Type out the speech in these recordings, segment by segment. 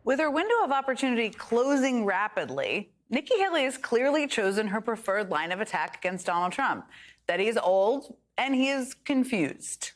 With her window of opportunity closing rapidly, Nikki Haley has clearly chosen her preferred line of attack against Donald Trump, that he's old and he is confused.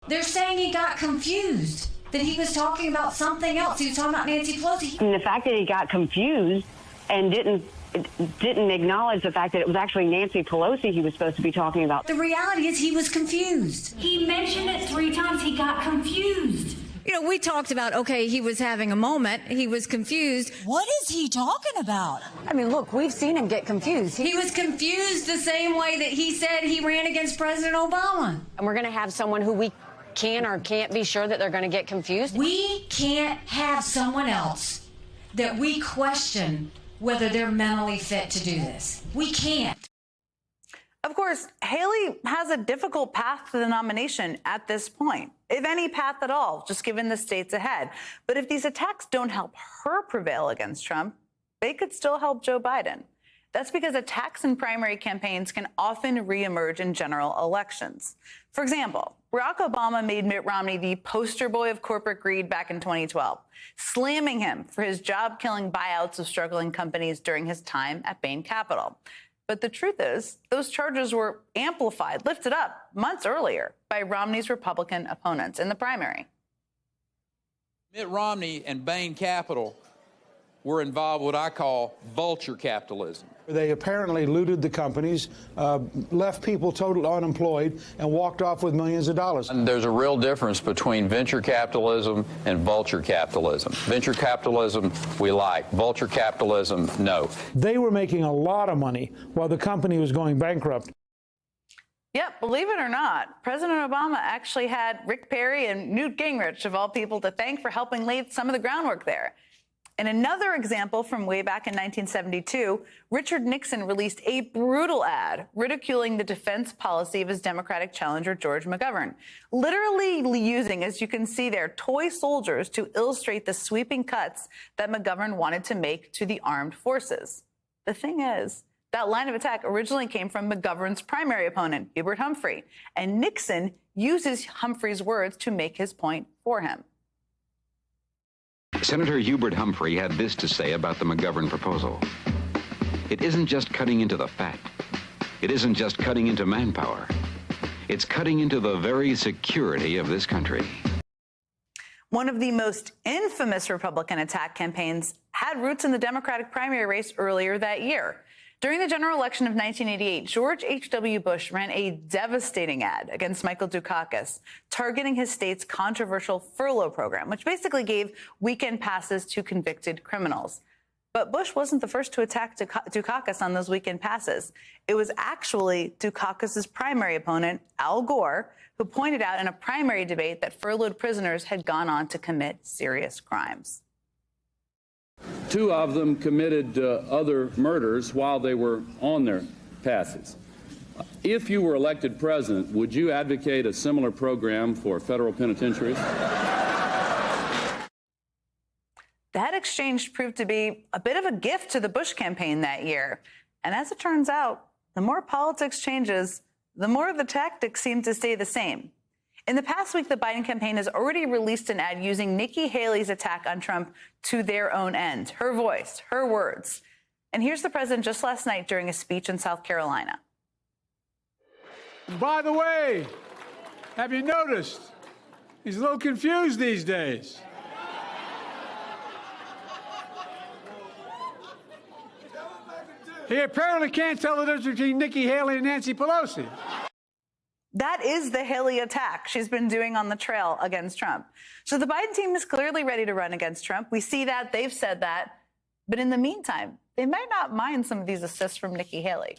They're saying he got confused, that he was talking about something else. He was talking about Nancy Pelosi. And the fact that he got confused and didn't acknowledge the fact that it was actually Nancy Pelosi he was supposed to be talking about. The reality is he was confused. He mentioned it 3 times. He got confused. You know, we talked about, okay, he was having a moment. He was confused. What is he talking about? I mean, look, we've seen him get confused. He was confused the same way that he said he ran against President Obama. And we're going to have someone who we can or can't be sure that they're going to get confused. We can't have someone else that we question whether they're mentally fit to do this. We can't. Of course, Haley has a difficult path to the nomination at this point, if any path at all, just given the states ahead. But if these attacks don't help her prevail against Trump, they could still help Joe Biden. That's because attacks in primary campaigns can often reemerge in general elections. For example, Barack Obama made Mitt Romney the poster boy of corporate greed back in 2012, slamming him for his job-killing buyouts of struggling companies during his time at Bain Capital. But the truth is, those charges were amplified, lifted up months earlier by Romney's Republican opponents in the primary. Mitt Romney and Bain Capital were involved with what I call vulture capitalism. They apparently looted the companies, left people totally unemployed, and walked off with millions of dollars. And there's a real difference between venture capitalism and vulture capitalism. Venture capitalism, we like. Vulture capitalism, no. They were making a lot of money while the company was going bankrupt. Yep, believe it or not, President Obama actually had Rick Perry and Newt Gingrich, of all people, to thank for helping lay some of the groundwork there. In another example from way back in 1972, Richard Nixon released a brutal ad ridiculing the defense policy of his Democratic challenger, George McGovern, literally using, as you can see there, toy soldiers to illustrate the sweeping cuts that McGovern wanted to make to the armed forces. The thing is, that line of attack originally came from McGovern's primary opponent, Hubert Humphrey, and Nixon uses Humphrey's words to make his point for him. Senator Hubert Humphrey had this to say about the McGovern proposal. It isn't just cutting into the fat. It isn't just cutting into manpower. It's cutting into the very security of this country. One of the most infamous Republican attack campaigns had roots in the Democratic primary race earlier that year. During the general election of 1988, George H.W. Bush ran a devastating ad against Michael Dukakis, targeting his state's controversial furlough program, which basically gave weekend passes to convicted criminals. But Bush wasn't the first to attack Dukakis on those weekend passes. It was actually Dukakis' primary opponent, Al Gore, who pointed out in a primary debate that furloughed prisoners had gone on to commit serious crimes. 2 of them committed other murders while they were on their passes. If you were elected president, would you advocate a similar program for federal penitentiaries? That exchange proved to be a bit of a gift to the Bush campaign that year. And as it turns out, the more politics changes, the more the tactics seem to stay the same. In the past week, the Biden campaign has already released an ad using Nikki Haley's attack on Trump to their own end. Her voice, her words. And here's the president just last night during a speech in South Carolina. By the way, have you noticed he's a little confused these days? He apparently can't tell the difference between Nikki Haley and Nancy Pelosi. That is the Haley attack she's been doing on the trail against Trump. So the Biden team is clearly ready to run against Trump. We see that. They've said that. But in the meantime, they might not mind some of these assists from Nikki Haley.